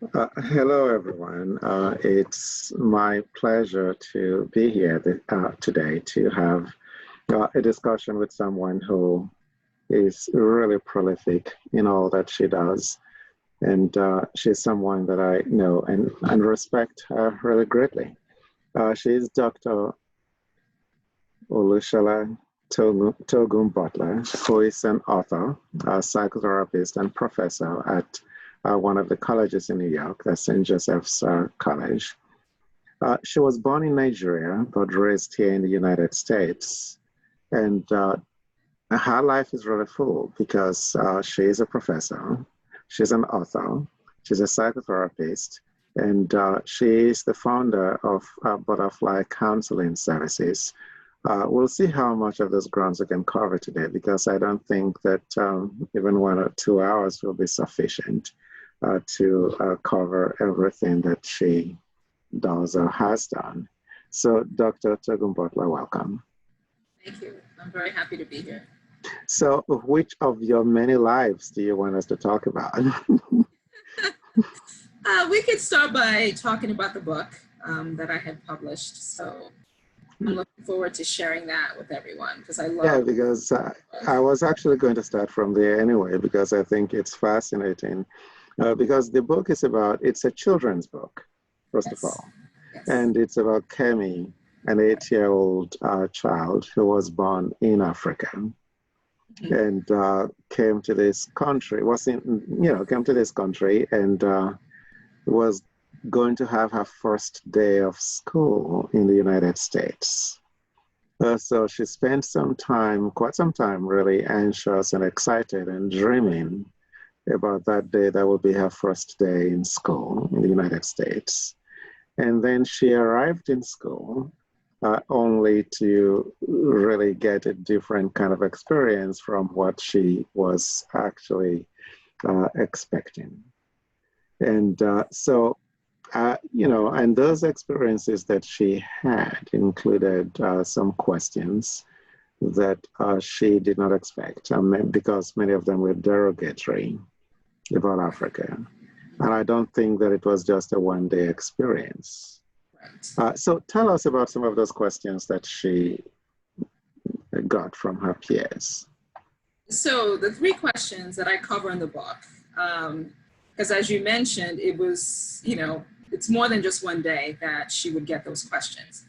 Hello, everyone. It's my pleasure to be here today to have a discussion with someone who is really prolific in all that she does. And she's someone that I know and respect really greatly. She's Dr. Olusola Togun-Butler, who is an author, a psychotherapist, and professor at one of the colleges in New York, that's St. Joseph's College. She was born in Nigeria, but raised here in the United States. And her life is really full because she is a professor, she's an author, she's a psychotherapist, and she is the founder of Butterfly Counseling Services. We'll see how much of those grounds we can cover today because I don't think that even 1 or 2 hours will be sufficient to cover everything that she does or has done. So, Dr. Togun-Butler, welcome. Thank you. I'm very happy to be here. So, which of your many lives do you want us to talk about? We could start by talking about the book that I had published. So I'm looking forward to sharing that with everyone because I love. Yeah, because I was actually going to start from there anyway, because I think it's fascinating. Because the book is it's a children's book, first of all. Yes. And it's about Kemi, an 8-year-old child who was born in Africa. And came to this country, came to this country and was going to have her first day of school in the United States. So she spent quite some time, really anxious and excited and dreaming about that day that will be her first day in school in the United States. And then she arrived in school only to really get a different kind of experience from what she was actually expecting. And and those experiences that she had included some questions that she did not expect, because many of them were derogatory about Africa. And I don't think that it was just a one-day experience. So tell us about some of those questions that she got from her peers. So the 3 questions that I cover in the book, because as you mentioned, it was, it's more than just one day that she would get those questions.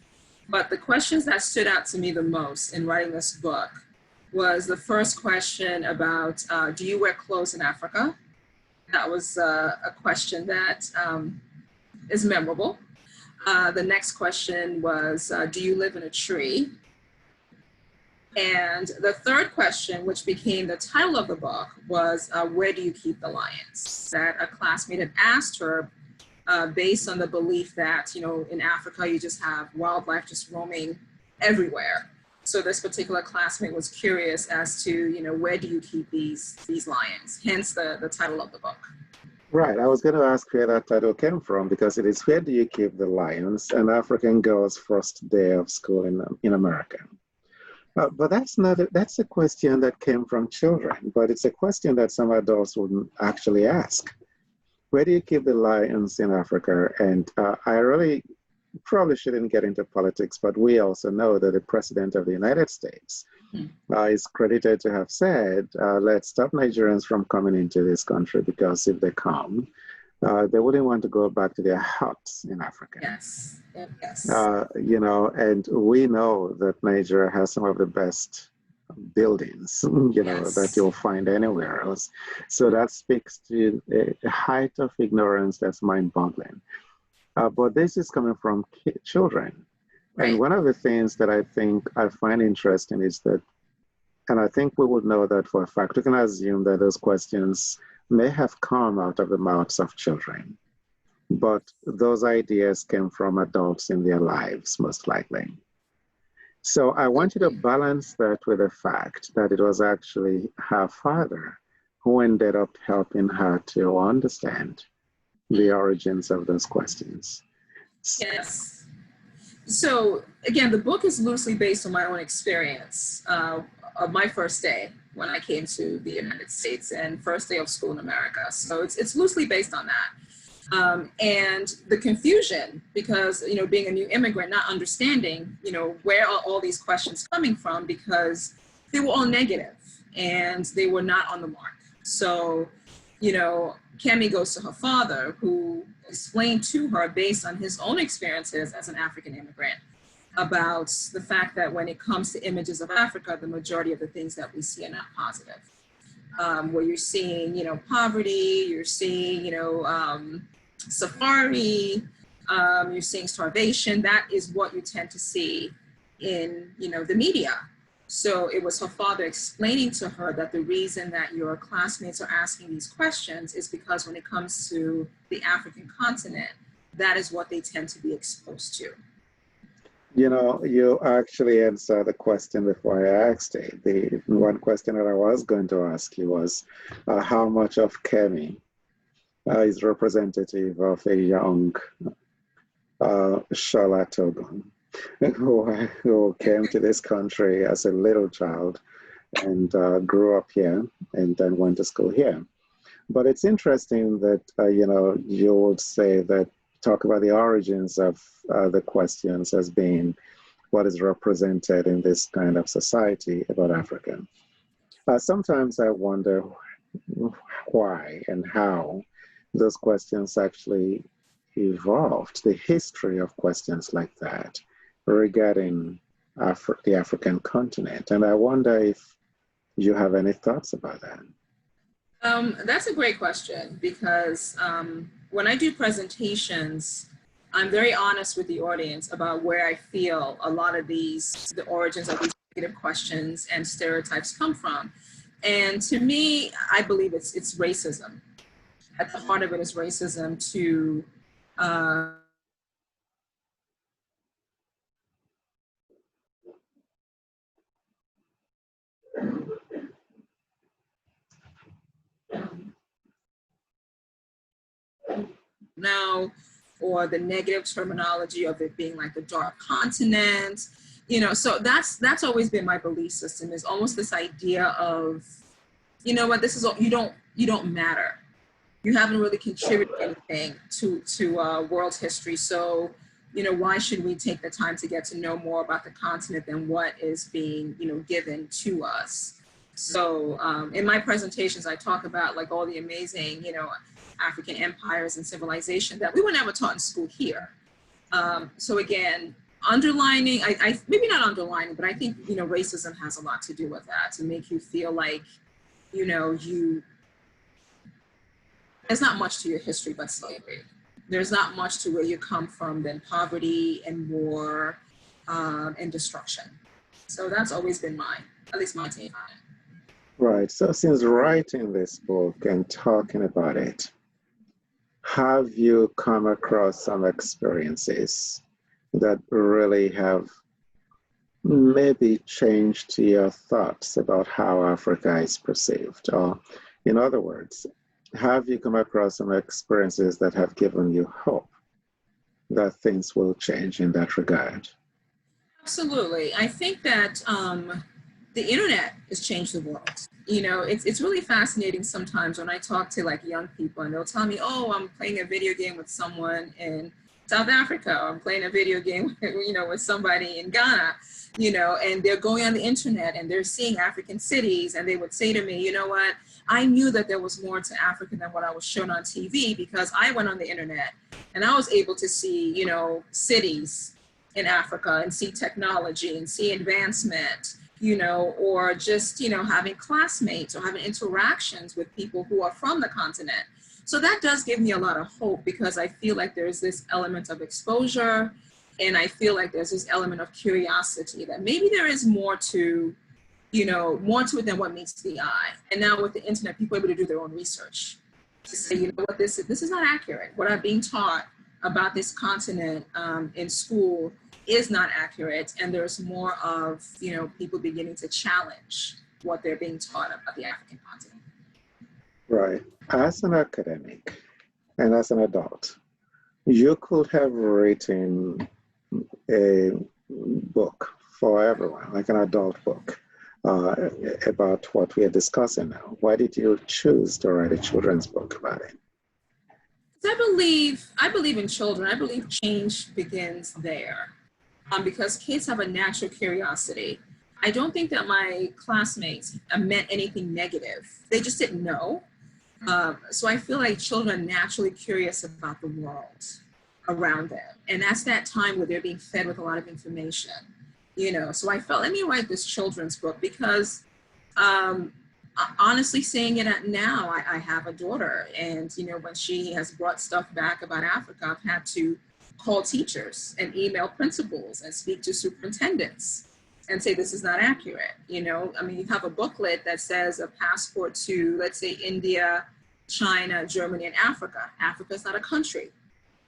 But the questions that stood out to me the most in writing this book was the first question about, do you wear clothes in Africa? That was a question that is memorable. The next question was, do you live in a tree? And the third question, which became the title of the book, was, where do you keep the lions? That a classmate had asked her based on the belief that, in Africa, you just have wildlife just roaming everywhere. So this particular classmate was curious as to, where do you keep these lions? Hence the title of the book. Right. I was going to ask where that title came from, because it is where do you keep the lions, an African girl's first day of school in America. But that's a question that came from children, but it's a question that some adults wouldn't actually ask. Where do you keep the lions in Africa? And I really probably shouldn't get into politics, but we also know that the President of the United States is credited to have said, let's stop Nigerians from coming into this country, because if they come, they wouldn't want to go back to their huts in Africa. Yes, yes. And we know that Nigeria has some of the best buildings, that you'll find anywhere else. So that speaks to a height of ignorance that's mind-boggling. But this is coming from children. Right. And one of the things that I find interesting is that, and I think we would know that for a fact, we can assume that those questions may have come out of the mouths of children, but those ideas came from adults in their lives, most likely. So I want you to balance that with the fact that it was actually her father who ended up helping her to understand the origins of those questions. Yes. So again, the book is loosely based on my own experience of my first day when I came to the United States and first day of school in America. So it's loosely based on that. And the confusion, because, you know, being a new immigrant, not understanding, you know, where are all these questions coming from, because they were all negative and they were not on the mark. So, you know, Kemi goes to her father, who explained to her, based on his own experiences as an African immigrant, about the fact that when it comes to images of Africa, the majority of the things that we see are not positive. Where you're seeing, you know, poverty, you're seeing, you know, safari, you're seeing starvation. That is what you tend to see in, you know, the media. So it was her father explaining to her that the reason that your classmates are asking these questions is because when it comes to the African continent, that is what they tend to be exposed to. You know, you actually answered the question before I asked it. The one question that I was going to ask you was how much of Kemi is representative of a young Olusola Togun, who came to this country as a little child and grew up here and then went to school here. But it's interesting that, you know, you would say that, talk about the origins of the questions as being what is represented in this kind of society about Africa. Sometimes I wonder why and how those questions actually evolved, the history of questions like that regarding the African continent. And I wonder if you have any thoughts about that. That's a great question, because when I do presentations, I'm very honest with the audience about where I feel a lot of the origins of these negative questions and stereotypes come from. And to me, I believe it's racism. At the heart of it is racism to now, or the negative terminology of it being like the dark continent, you know. So that's always been my belief system, is almost this idea of, you know what, this is all, you don't matter, you haven't really contributed anything to world history, so, you know, why should we take the time to get to know more about the continent than what is being, you know, given to us. So in my presentations, I talk about like all the amazing, you know, African empires and civilization that we were never taught in school here. So again, underlining, I maybe not underlining, but I think, you know, racism has a lot to do with that, to make you feel like, you know, there's not much to your history but slavery. There's not much to where you come from than poverty and war and destruction. So that's always been mine, at least my take on it. Right. So since writing this book and talking about it, have you come across some experiences that really have maybe changed your thoughts about how Africa is perceived? Or in other words, have you come across some experiences that have given you hope that things will change in that regard? Absolutely. I think that the internet has changed the world. You know, it's really fascinating sometimes when I talk to like young people and they'll tell me, oh, I'm playing a video game with someone in South Africa, or I'm playing a video game, you know, with somebody in Ghana, you know, and they're going on the internet and they're seeing African cities, and they would say to me, you know what, I knew that there was more to Africa than what I was shown on TV, because I went on the internet and I was able to see, you know, cities in Africa and see technology and see advancement, you know, or just, you know, having classmates or having interactions with people who are from the continent. So that does give me a lot of hope, because I feel like there's this element of exposure, and I feel like there's this element of curiosity that maybe there is more to, you know, more to it than what meets the eye. And now with the internet, people are able to do their own research to say, you know what, this is not accurate. What I'm being taught about this continent in school is not accurate, and there's more of, you know, people beginning to challenge what they're being taught about the African continent. Right. As an academic and as an adult, you could have written a book for everyone, like an adult book, about what we are discussing now. Why did you choose to write a children's book about it? It's I believe in children. I believe change begins there, because kids have a natural curiosity. I don't think that my classmates meant anything negative. They just didn't know. So I feel like children are naturally curious about the world around them. And that's that time where they're being fed with a lot of information, you know. So I felt, let me write this children's book because honestly saying it now, I have a daughter, and, you know, when she has brought stuff back about Africa, I've had to call teachers and email principals and speak to superintendents and say, this is not accurate. You know, I mean, you have a booklet that says a passport to, let's say, India, China, Germany, and Africa. Africa is not a country.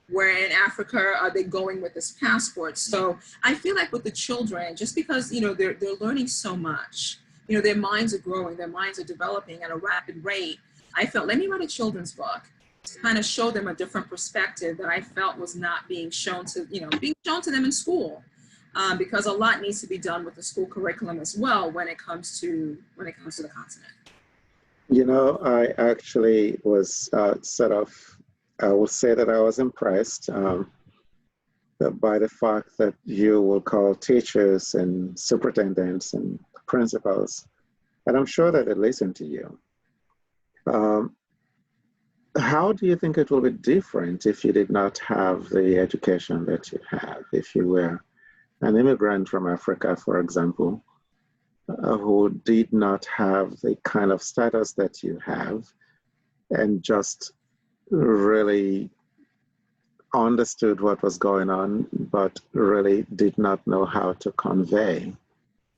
Where in Africa are they going with this passport? So I feel like with the children, just because, you know, they're learning so much, you know, their minds are growing, their minds are developing at a rapid rate. I felt, let me write a children's book to kind of show them a different perspective that I felt was not being shown to, you know, being shown to them in school. Because a lot needs to be done with the school curriculum as well when it comes to the continent. You know, I actually was I will say that I was impressed by the fact that you will call teachers and superintendents and principals, and I'm sure that they listen to you. How do you think it will be different if you did not have the education that you have, if you were an immigrant from Africa, for example, who did not have the kind of status that you have and just really understood what was going on, but really did not know how to convey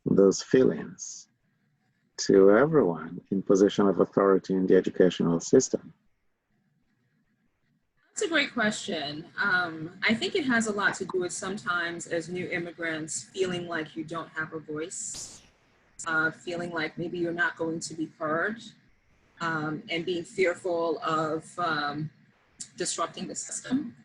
those feelings to everyone in position of authority in the educational system? That's a great question. I think it has a lot to do with sometimes as new immigrants feeling like you don't have a voice, feeling like maybe you're not going to be heard, and being fearful of disrupting the system.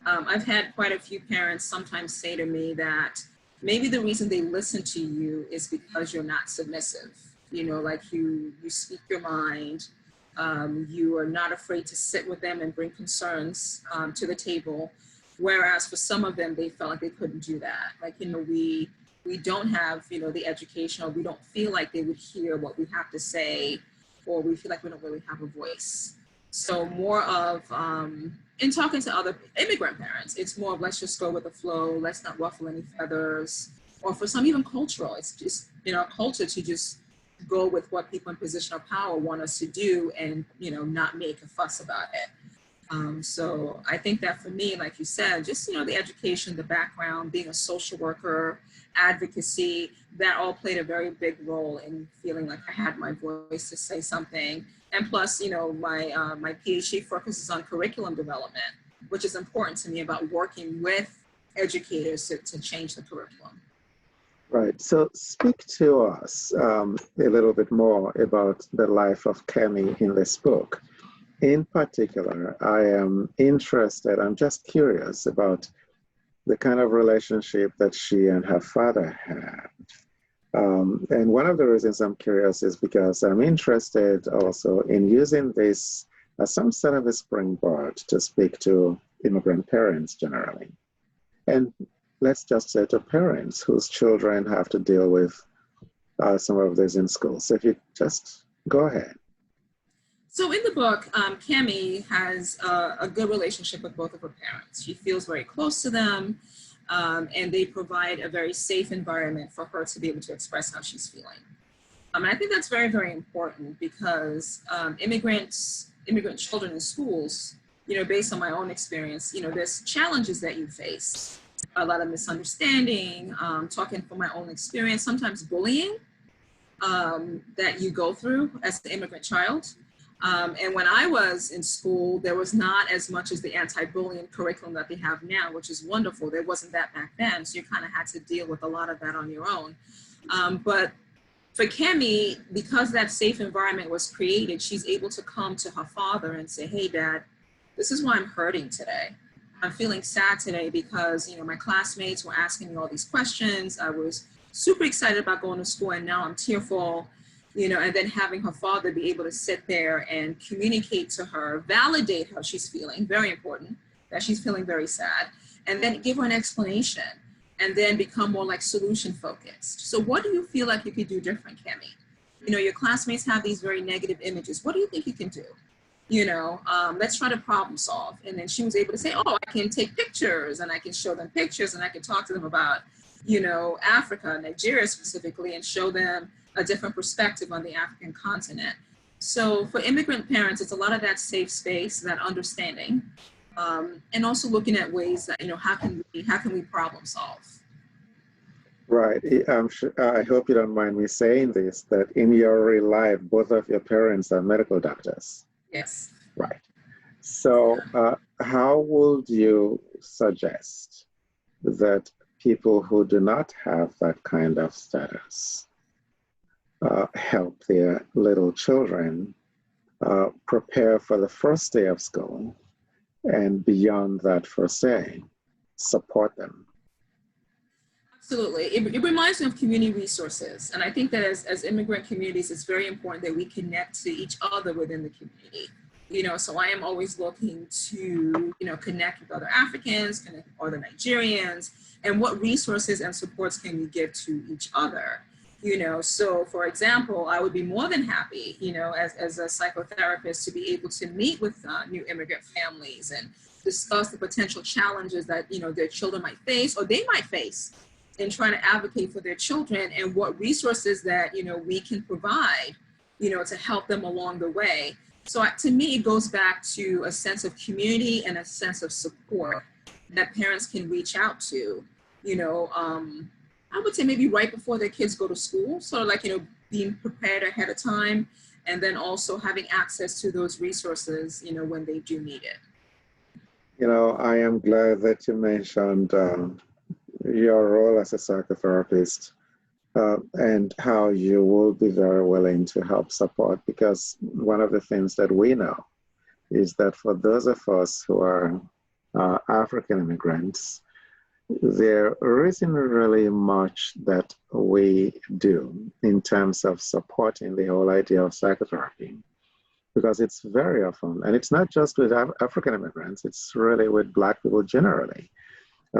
I've had quite a few parents sometimes say to me that maybe the reason they listen to you is because you're not submissive. You know, like you speak your mind. You are not afraid to sit with them and bring concerns to the table. Whereas for some of them, they felt like they couldn't do that. Like, you know, we don't have, you know, the education, or we don't feel like they would hear what we have to say, or we feel like we don't really have a voice. So more of, in talking to other immigrant parents, it's more of let's just go with the flow, let's not ruffle any feathers, or for some even cultural, it's just in our culture to just go with what people in position of power want us to do and, you know, not make a fuss about it. So I think that for me, like you said, just, you know, the education, the background, being a social worker, advocacy, that all played a very big role in feeling like I had my voice to say something. And plus, you know, my PhD focuses on curriculum development, which is important to me about working with educators to change the curriculum. Right. So speak to us a little bit more about the life of Kemi in this book. In particular, I am interested, I'm just curious about the kind of relationship that she and her father had. And one of the reasons I'm curious is because I'm interested also in using this as some sort of a springboard to speak to immigrant parents generally. And let's just say to parents whose children have to deal with some of this in school. So if you just go ahead. So in the book, Kemi has a good relationship with both of her parents. She feels very close to them, and they provide a very safe environment for her to be able to express how she's feeling. And I think that's very, very important because immigrant children in schools, you know, based on my own experience, you know, there's challenges that you face. A lot of misunderstanding, talking from my own experience, sometimes bullying that you go through as an immigrant child. And when I was in school, there was not as much as the anti-bullying curriculum that they have now, which is wonderful. There wasn't that back then, so you kind of had to deal with a lot of that on your own. But for Kemi, because that safe environment was created, she's able to come to her father and say, hey, Dad, this is why I'm hurting today. I'm feeling sad today because, you know, my classmates were asking me all these questions. I was super excited about going to school and now I'm tearful. and then having her father be able to sit there and communicate to her, validate how she's feeling, very important, that she's feeling very sad, and then give her an explanation, and then become more like solution focused. So what do you feel like you could do different, Kemi? Your classmates have these very negative images. What do you think you can do? Let's try to problem solve. And then she was able to say, oh, I can take pictures, and I can show them pictures, and I can talk to them about, Africa, Nigeria specifically, and show them a different perspective on the African continent. So for immigrant parents, it's a lot of that safe space, that understanding, and also looking at ways that, how can we problem solve? Right. I hope you don't mind me saying this, that in your real life, both of your parents are medical doctors. Yes. Right. So how would you suggest that people who do not have that kind of status help their little children prepare for the first day of school, and beyond that first day, support them? Absolutely. It reminds me of community resources. And I think that as immigrant communities, it's very important that we connect to each other within the community. So I am always looking to, connect with other Africans, connect with other Nigerians, and what resources and supports can we give to each other? So for example, I would be more than happy, as a psychotherapist, to be able to meet with new immigrant families and discuss the potential challenges that, their children might face, or they might face, in trying to advocate for their children, and what resources that, we can provide, to help them along the way. So to me, it goes back to a sense of community and a sense of support that parents can reach out to, I would say maybe right before their kids go to school. So like, being prepared ahead of time, and then also having access to those resources, when they do need it. I am glad that you mentioned your role as a psychotherapist and how you will be very willing to help support, because one of the things that we know is that for those of us who are African immigrants, there isn't really much that we do in terms of supporting the whole idea of psychotherapy, because it's very often, and it's not just with African immigrants, it's really with Black people generally.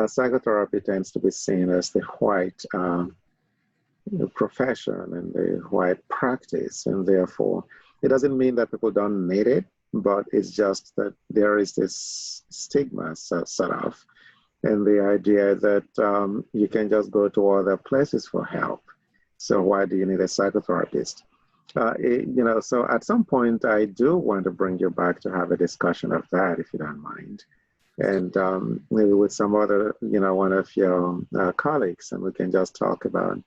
Psychotherapy tends to be seen as the white profession and the white practice, and therefore it doesn't mean that people don't need it, but it's just that there is this stigma sort of, and the idea that you can just go to other places for help. So why do you need a psychotherapist? So at some point, I do want to bring you back to have a discussion of that, if you don't mind. And maybe with some other, one of your colleagues, and we can just talk about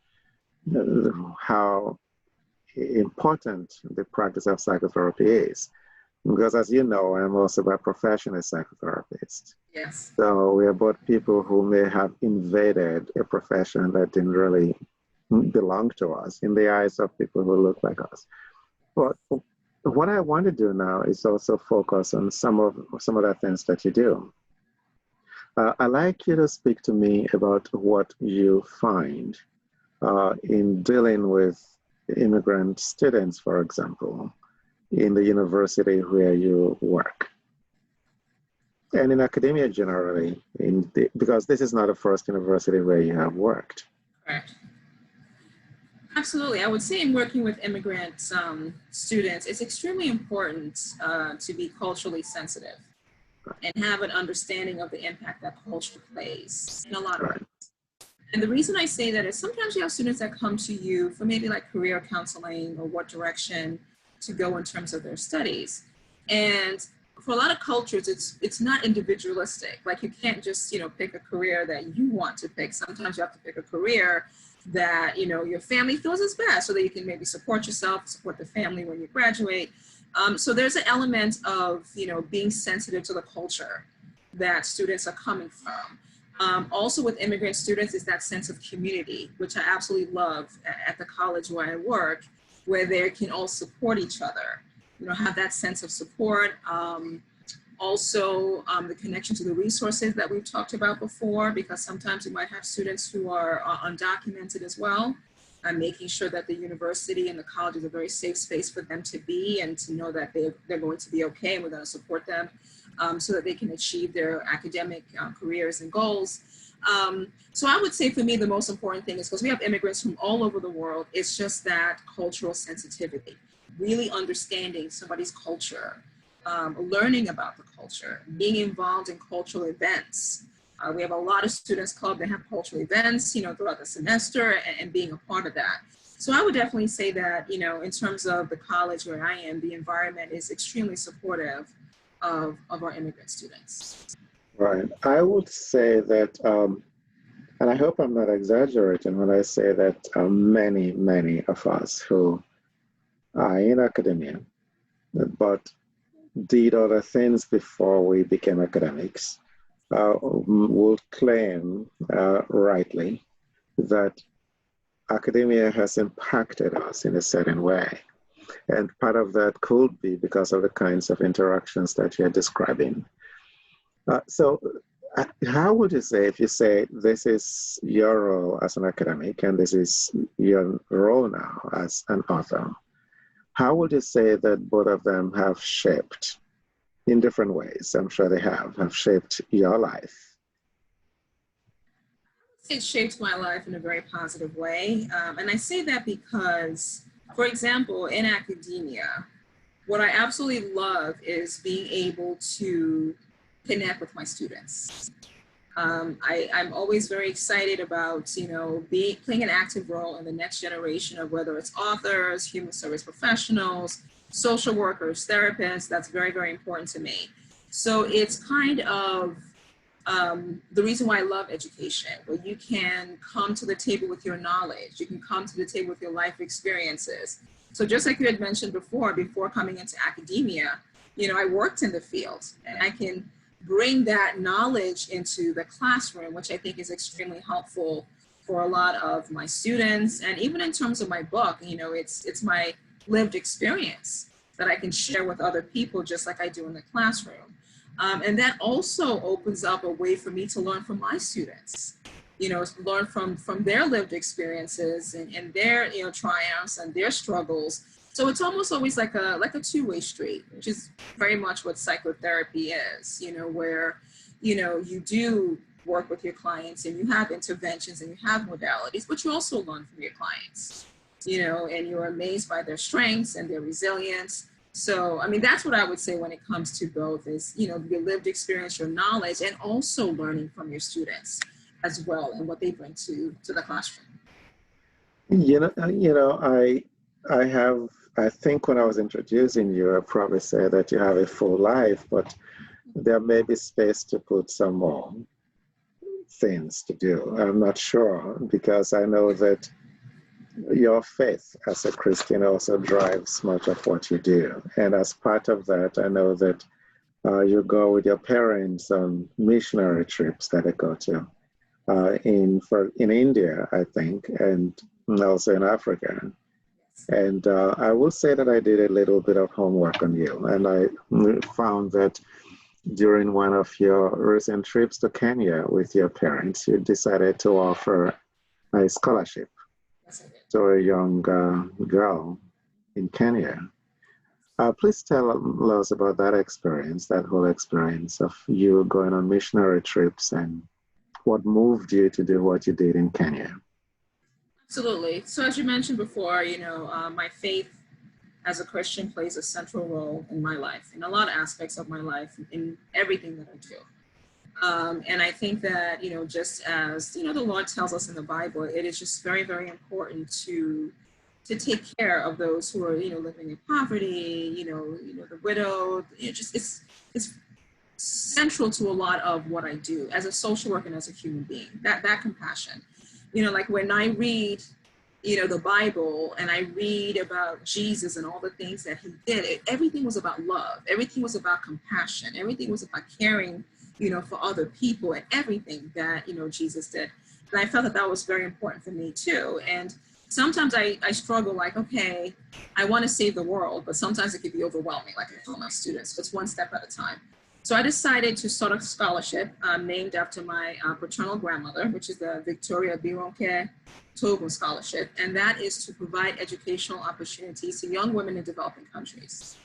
how important the practice of psychotherapy is. Because as you know, I'm also by profession a psychotherapist. Yes. So we are both people who may have invaded a profession that didn't really belong to us in the eyes of people who look like us. But what I want to do now is also focus on some of the things that you do. I'd like you to speak to me about what you find in dealing with immigrant students, for example, in the university where you work, and in academia generally, because this is not the first university where you have worked. Correct. Absolutely. I would say in working with immigrant students, it's extremely important to be culturally sensitive and have an understanding of the impact that culture plays in a lot of ways. And the reason I say that is sometimes you have students that come to you for maybe like career counseling or what direction to go in terms of their studies. And for a lot of cultures, it's not individualistic. Like you can't just, pick a career that you want to pick. Sometimes you have to pick a career that, your family feels is best, so that you can maybe support yourself, support the family when you graduate. So there's an element of, being sensitive to the culture that students are coming from. Also with immigrant students is that sense of community, which I absolutely love at the college where I work, where they can all support each other, have that sense of support. Also, the connection to the resources that we've talked about before, because sometimes you might have students who are undocumented as well. making sure that the university and the college is a very safe space for them to be and to know that they're going to be okay, and we're going to support them so that they can achieve their academic careers and goals. So I would say for me, the most important thing is, because we have immigrants from all over the world, it's just that cultural sensitivity, really understanding somebody's culture, learning about the culture, being involved in cultural events. We have a lot of students club that have cultural events, throughout the semester, and being a part of that. So I would definitely say that, in terms of the college where I am, the environment is extremely supportive of our immigrant students. Right. I would say that, and I hope I'm not exaggerating when I say that many of us who are in academia, but did other things before we became academics, will claim rightly that academia has impacted us in a certain way. And part of that could be because of the kinds of interactions that you're describing. So how would you say, if you say this is your role as an academic and this is your role now as an author, how would you say that both of them have shaped, in different ways, I'm sure they have shaped your life? It shaped my life in a very positive way. And I say that because, for example, in academia, what I absolutely love is being able to connect with my students. I'm always very excited about, playing an active role in the next generation of whether it's authors, human service professionals, social workers, therapists. That's very, very important to me. So it's kind of the reason why I love education, where you can come to the table with your knowledge, you can come to the table with your life experiences. So just like you had mentioned before coming into academia, I worked in the field, and I can bring that knowledge into the classroom, which I think is extremely helpful for a lot of my students. And even in terms of my book, it's my lived experience that I can share with other people, just like I do in the classroom. And that also opens up a way for me to learn from my students, learn from their lived experiences and their, triumphs and their struggles. So it's almost always like a two-way street, which is very much what psychotherapy is, where, you do work with your clients and you have interventions and you have modalities, but you also learn from your clients, and you're amazed by their strengths and their resilience. So, I mean, that's what I would say when it comes to both is, your lived experience, your knowledge, and also learning from your students as well and what they bring to the classroom. I think when I was introducing you, I probably said that you have a full life, but there may be space to put some more things to do. I'm not sure, because I know that your faith as a Christian also drives much of what you do. And as part of that, I know that you go with your parents on missionary trips that they go to in India, I think, and also in Africa. And I will say that I did a little bit of homework on you, and I found that during one of your recent trips to Kenya with your parents, you decided to offer a scholarship to a young girl in Kenya. Please tell us about that experience, that whole experience of you going on missionary trips, and what moved you to do what you did in Kenya. Absolutely. So as you mentioned before, my faith as a Christian plays a central role in my life, in a lot of aspects of my life, in everything that I do. And I think that, just as, the Lord tells us in the Bible, it is just very, very important to take care of those who are, living in poverty, the widowed. It's central to a lot of what I do as a social worker and as a human being, that compassion. Like when I read, the Bible and I read about Jesus and all the things that he did, everything was about love. Everything was about compassion. Everything was about caring, for other people, and everything that, Jesus did. And I felt that was very important for me too. And sometimes I struggle, like, okay, I want to save the world, but sometimes it can be overwhelming. Like I tell my students, it's one step at a time. So I decided to start a scholarship named after my paternal grandmother, which is the Victoria Bironke Togun Scholarship. And that is to provide educational opportunities to young women in developing countries.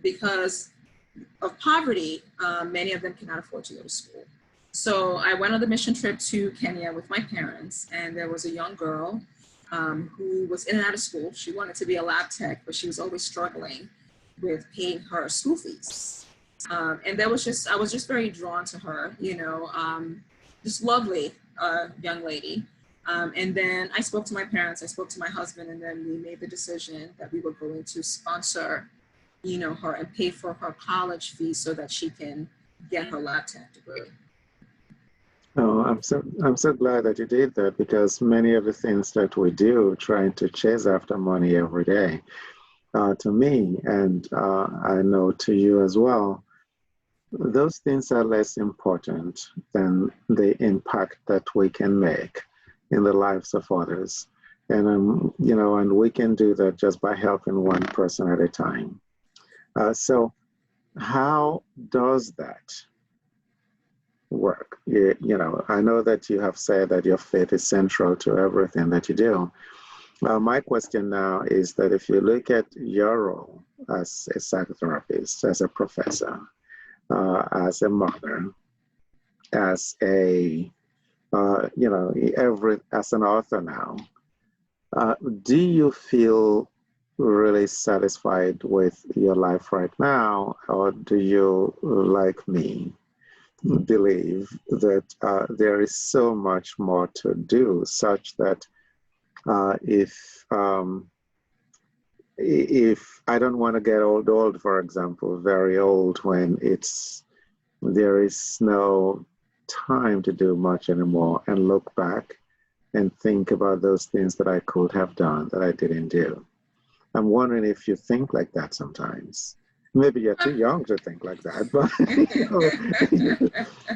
Because of poverty, many of them cannot afford to go to school. So I went on the mission trip to Kenya with my parents, and there was a young girl who was in and out of school. She wanted to be a lab tech, but she was always struggling with paying her school fees. And I was just very drawn to her, just lovely young lady. And then I spoke to my parents, I spoke to my husband, and then we made the decision that we were going to sponsor, her and pay for her college fees so that she can get her lab tech degree. Oh, I'm so glad that you did that, because many of the things that we do, trying to chase after money every day, to me, and I know to you as well, those things are less important than the impact that we can make in the lives of others. And, and we can do that just by helping one person at a time. So how does that work? I know that you have said that your faith is central to everything that you do. My question now is that if you look at your role as a psychotherapist, as a professor, as a mother, as a, as an author now, do you feel really satisfied with your life right now, or do you, like me, believe that there is so much more to do, such that if I don't want to get old, for example, very old, when there is no time to do much anymore, and look back and think about those things that I could have done that I didn't do. I'm wondering if you think like that sometimes. Maybe you're too young to think like that, but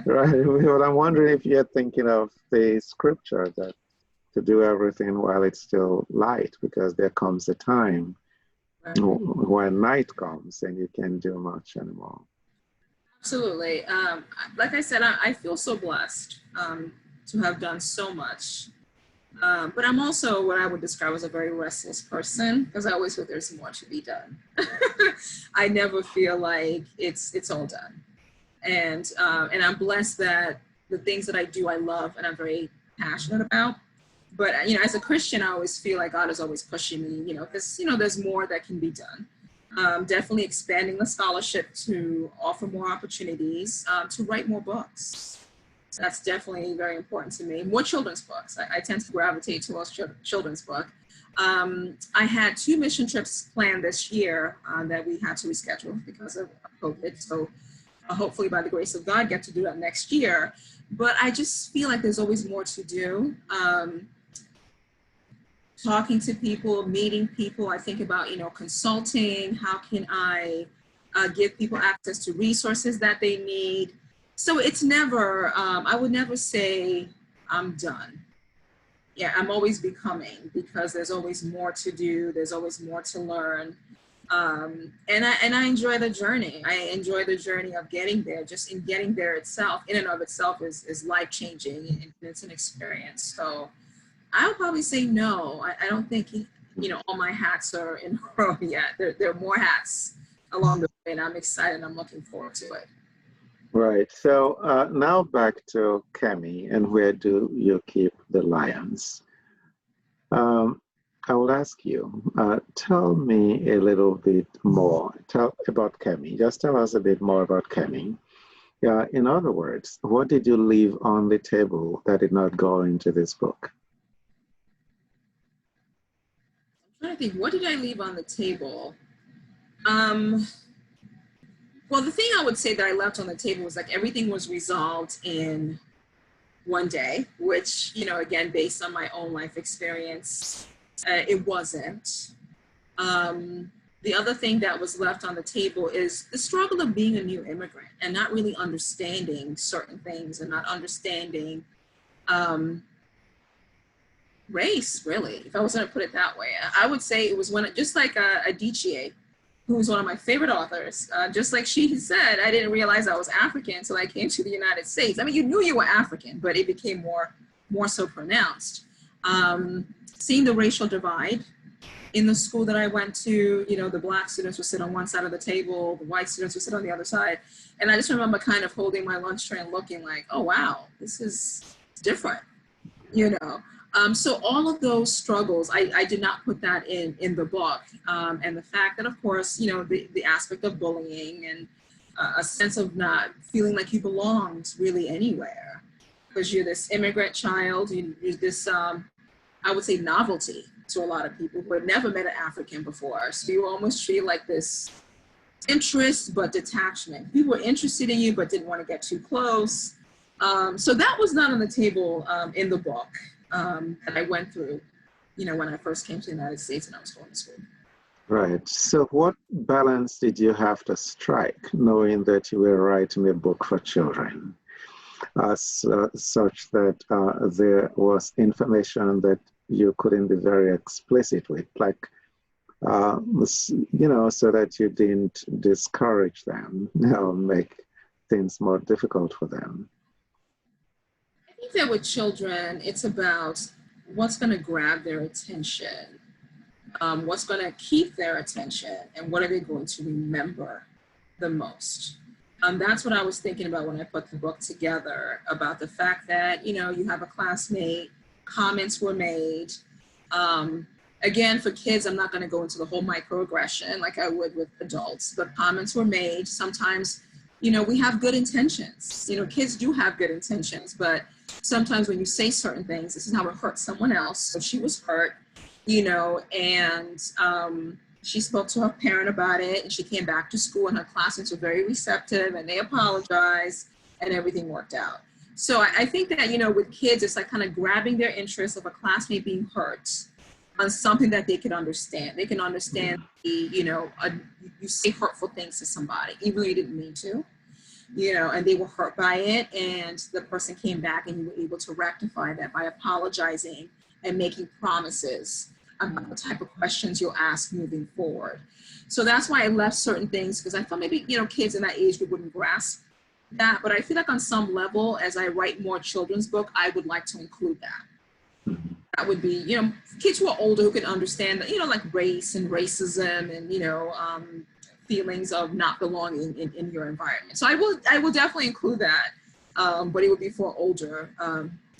right. But I'm wondering if you're thinking of the scripture that to do everything while it's still light, because there comes a time when night comes and you can't do much anymore. Absolutely. Like I said, I feel so blessed to have done so much. But I'm also what I would describe as a very restless person, because I always feel there's more to be done. I never feel like it's all done. And I'm blessed that the things that I do, I love and I'm very passionate about. But, as a Christian, I always feel like God is always pushing me, because, there's more that can be done. Definitely expanding the scholarship to offer more opportunities, to write more books. That's definitely very important to me. More children's books. I tend to gravitate towards children's book. I had 2 mission trips planned this year that we had to reschedule because of COVID. So hopefully by the grace of God, get to do that next year. But I just feel like there's always more to do. Talking to people, meeting people. I think about, consulting. How can I give people access to resources that they need? So it's never, I would never say I'm done. Yeah, I'm always becoming, because there's always more to do. There's always more to learn. And I enjoy the journey. I enjoy the journey of getting there. Just in getting there itself, in and of itself, is life-changing, and it's an experience. So I'll probably say no. I don't think, all my hats are in a row yet. There are more hats along the way, and I'm excited. I'm looking forward to it. Right. So now back to Kemi, and where do you keep the lions? I will ask you, tell me a little bit more about Kemi. Just tell us a bit more about Kemi. In other words, what did you leave on the table that did not go into this book? I'm trying to think, what did I leave on the table? Well, the thing I would say that I left on the table was like everything was resolved in one day, which, again, based on my own life experience, it wasn't. The other thing that was left on the table is the struggle of being a new immigrant and not really understanding certain things and not understanding race, really, if I was going to put it that way. I would say it was just like Adichie. who's one of my favorite authors. Just like she said, I didn't realize I was African until I came to the United States. I mean, you knew you were African, but it became more so pronounced. Seeing the racial divide in the school that I went to, you know, the Black students would sit on one side of the table, the white students would sit on the other side. And I just remember kind of holding my lunch tray and looking like, oh, wow, this is different, you know. So all of those struggles, I did not put that in the book. And the fact that, of course, you know, the aspect of bullying and a sense of not feeling like you belonged really anywhere, because you're this immigrant child, you're this, I would say, novelty to a lot of people who had never met an African before. So you almost feel like this interest but detachment. People were interested in you but didn't want to get too close. So that was not on the table in the book that I went through, you know, when I first came to the United States and I was going to school. Right. So what balance did you have to strike, knowing that you were writing a book for children, such that there was information that you couldn't be very explicit with, like, you know, so that you didn't discourage them, you know, make things more difficult for them? I think that with children, it's about what's going to grab their attention, what's going to keep their attention, and what are they going to remember the most. That's what I was thinking about when I put the book together, about the fact that, you know, you have a classmate, comments were made. Again, for kids, I'm not going to go into the whole microaggression like I would with adults, but comments were made. Sometimes, you know, we have good intentions. You know, kids do have good intentions, but sometimes when you say certain things, this is how it hurts someone else. So she was hurt, you know, and she spoke to her parent about it, and she came back to school, and her classmates were very receptive, and they apologized, and everything worked out. So I think that, you know, with kids, it's like kind of grabbing their interest of a classmate being hurt on something that they can understand. They can understand, you know, you say hurtful things to somebody, even though you didn't mean to, you know, and they were hurt by it, and the person came back and you were able to rectify that by apologizing and making promises about the type of questions you'll ask moving forward. So that's why I left certain things, because I thought maybe, you know, kids in that age group wouldn't grasp that, but I feel like on some level, as I write more children's book, I would like to include that. That would be, you know, kids who are older who can understand that, you know, like race and racism and, you know, feelings of not belonging in your environment. So I will definitely include that, but it would be for older.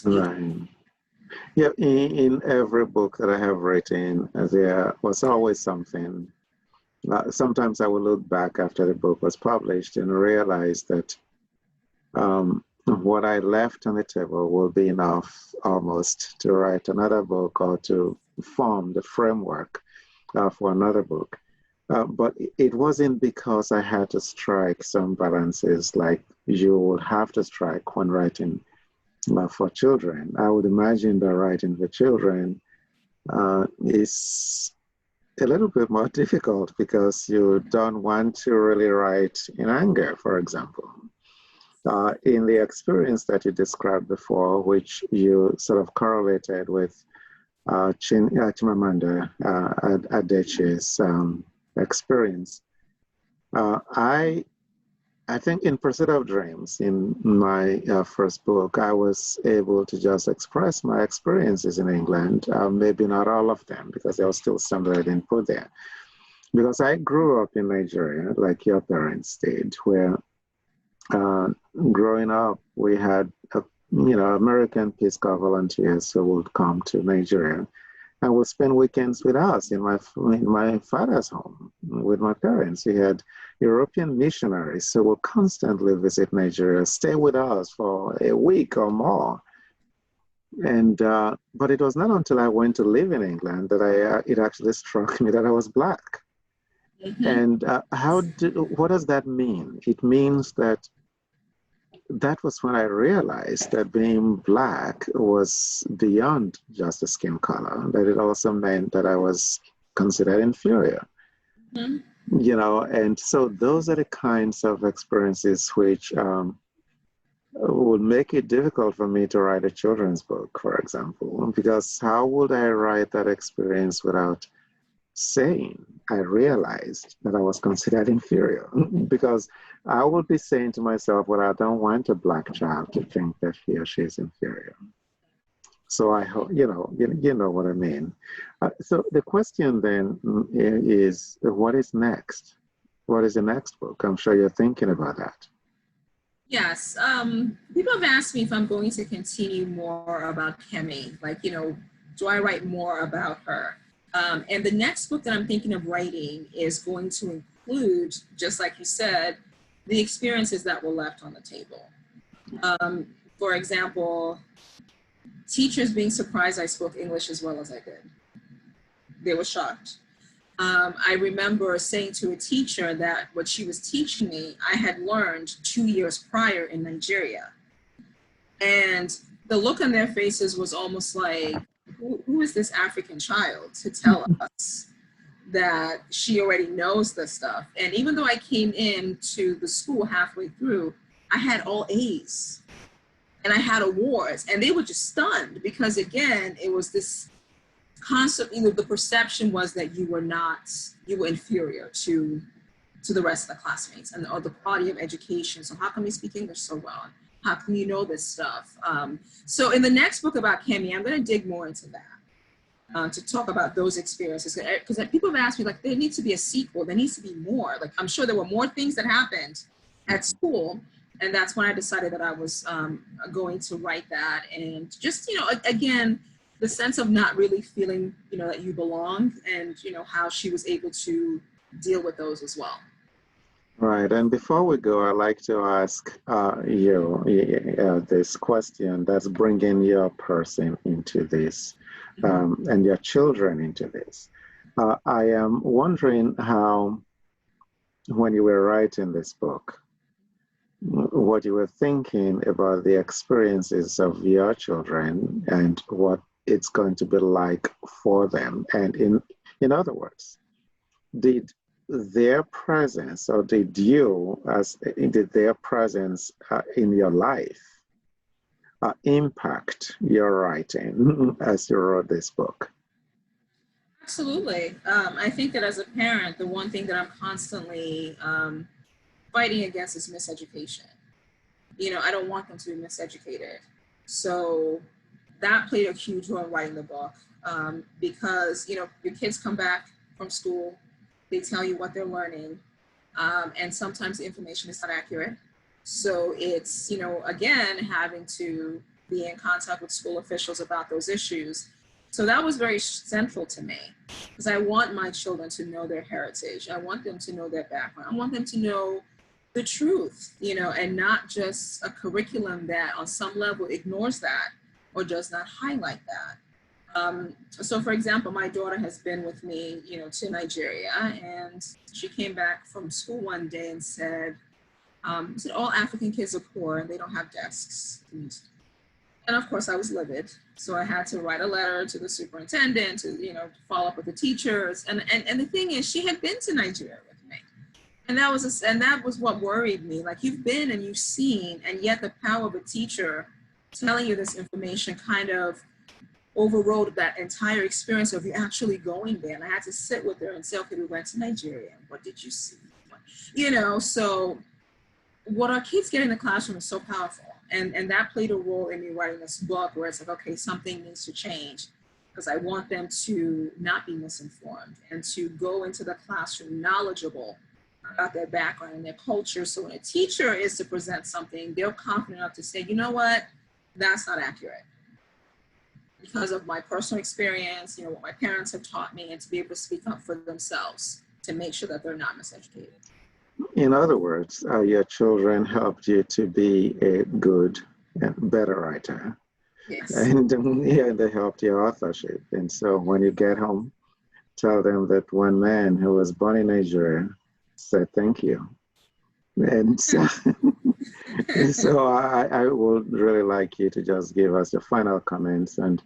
Right. Yeah, in every book that I have written, there was always something. Sometimes I will look back after the book was published and realize that what I left on the table will be enough almost to write another book or to form the framework for another book. But it wasn't because I had to strike some balances like you would have to strike when writing for children. I would imagine that writing for children is a little bit more difficult because you don't want to really write in anger, for example. In the experience that you described before, which you sort of correlated with Chimamanda Adichie's experience, I think in Pursuit of Dreams, in my first book, I was able to just express my experiences in England, maybe not all of them, because there was still some that I didn't put there. Because I grew up in Nigeria, like your parents did, where growing up, we had, you know, American Peace Corps volunteers who would come to Nigeria and would spend weekends with us in my father's home with my parents. We had European missionaries who would constantly visit Nigeria, stay with us for a week or more. And but it was not until I went to live in England that it actually struck me that I was Black. Mm-hmm. And what does that mean? It means that was when I realized that being Black was beyond just a skin color, that it also meant that I was considered inferior. Mm-hmm. You know, and so those are the kinds of experiences which would make it difficult for me to write a children's book, for example, because how would I write that experience without saying, I realized that I was considered inferior because I would be saying to myself, well, I don't want a black child to think that he or she is inferior. So I hope, you know what I mean. So the question then is, what is next? What is the next book? I'm sure you're thinking about that. Yes. People have asked me if I'm going to continue more about Kemi. Like, do I write more about her? And the next book that I'm thinking of writing is going to include, just like you said, the experiences that were left on the table. For example, teachers being surprised I spoke English as well as I did. They were shocked. I remember saying to a teacher that what she was teaching me, I had learned 2 years prior in Nigeria. And the look on their faces was almost like, who is this African child to tell us that she already knows this stuff? And even though I came into the school halfway through, I had all A's and I had awards, and they were just stunned because, again, it was this concept, the perception was that you were inferior to the rest of the classmates or the quality of education. So how come you speak English so well? How come you know this stuff? So in the next book about Kemi, I'm going to dig more into that, to talk about those experiences. Because people have asked me, like, there needs to be a sequel. There needs to be more. Like, I'm sure there were more things that happened at school. And that's when I decided that I was going to write that. And just, again, the sense of not really feeling, that you belong, and, how she was able to deal with those as well. Right. And before we go, I'd like to ask you this question that's bringing your person into this, and your children into this. I am wondering how, when you were writing this book, what you were thinking about the experiences of your children and what it's going to be like for them. And in other words, did their presence, or did their presence in your life impact your writing as you wrote this book? Absolutely. I think that as a parent, the one thing that I'm constantly fighting against is miseducation. I don't want them to be miseducated. So that played a huge role in writing the book, because, your kids come back from school, they tell you what they're learning, and sometimes the information is not accurate. So it's, again, having to be in contact with school officials about those issues. So that was very central to me, because I want my children to know their heritage. I want them to know their background. I want them to know the truth, and not just a curriculum that on some level ignores that or does not highlight that. So for example, my daughter has been with me, to Nigeria, and she came back from school one day and said all African kids are poor and they don't have desks. And of course I was livid. So I had to write a letter to the superintendent to, follow up with the teachers. And the thing is, she had been to Nigeria with me. And that was what worried me. Like, you've been and you've seen, and yet the power of a teacher telling you this information kind of overrode that entire experience of you actually going there. And I had to sit with her and say, okay, we went to Nigeria. What did you see? So what our kids get in the classroom is so powerful. And that played a role in me writing this book, where it's like, okay, something needs to change, because I want them to not be misinformed and to go into the classroom knowledgeable about their background and their culture. So when a teacher is to present something, they're confident enough to say, you know what, that's not accurate, because of my personal experience, what my parents have taught me, and to be able to speak up for themselves to make sure that they're not miseducated. In other words, your children helped you to be a good and better writer. Yes. And they helped your authorship. And so when you get home, tell them that one man who was born in Nigeria said thank you. And so, I would really like you to just give us your final comments. And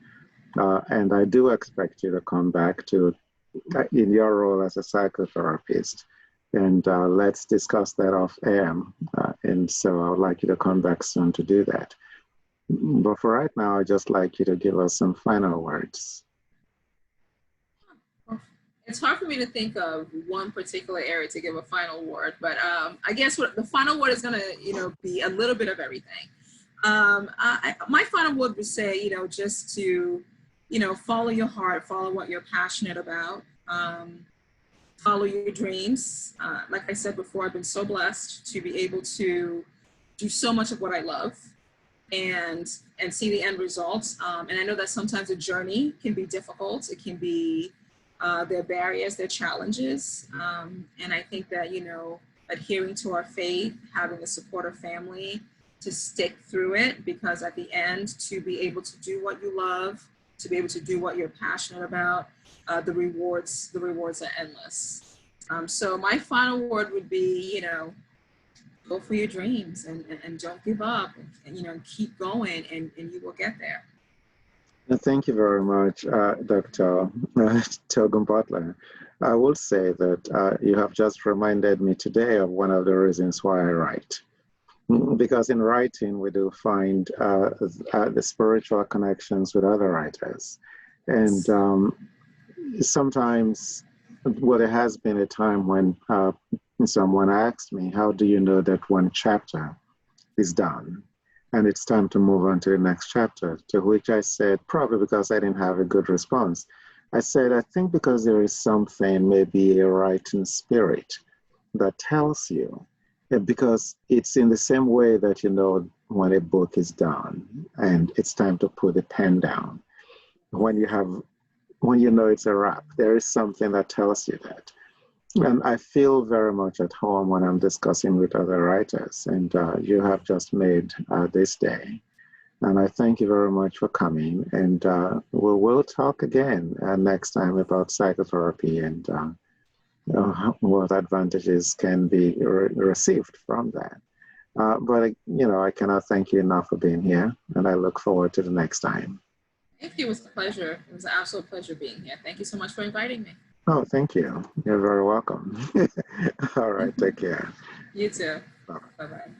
I do expect you to come back to in your role as a psychotherapist. And let's discuss that off air. And so I would like you to come back soon to do that. But for right now, I'd just like you to give us some final words. It's hard for me to think of one particular area to give a final word, but I guess what the final word is going to, be a little bit of everything. My final word would say, just to, follow your heart, follow what you're passionate about, follow your dreams. Like I said before, I've been so blessed to be able to do so much of what I love and see the end results. And I know that sometimes a journey can be difficult. It can be, there are barriers, there are challenges. And I think that, adhering to our faith, having a supportive family to stick through it, because at the end, to be able to do what you love, to be able to do what you're passionate about, the rewards are endless. So my final word would be, go for your dreams and don't give up and keep going and you will get there. Thank you very much, Dr. Togun-Butler. I will say that you have just reminded me today of one of the reasons why I write. Because in writing, we do find the spiritual connections with other writers. And sometimes, well, there has been a time when someone asked me, how do you know that one chapter is done and it's time to move on to the next chapter? To which I said, probably because I didn't have a good response. I said, I think because there is something, maybe a writing spirit that tells you, because it's in the same way that you know when a book is done and it's time to put the pen down. When you know it's a wrap, there is something that tells you that. And I feel very much at home when I'm discussing with other writers, and you have just made this day. And I thank you very much for coming, and we will talk again next time about psychotherapy and what advantages can be received from that. But I cannot thank you enough for being here, and I look forward to the next time. Thank you. It was a pleasure. It was an absolute pleasure being here. Thank you so much for inviting me. Oh, thank you. You're very welcome. All right, take care. You too. Bye-bye.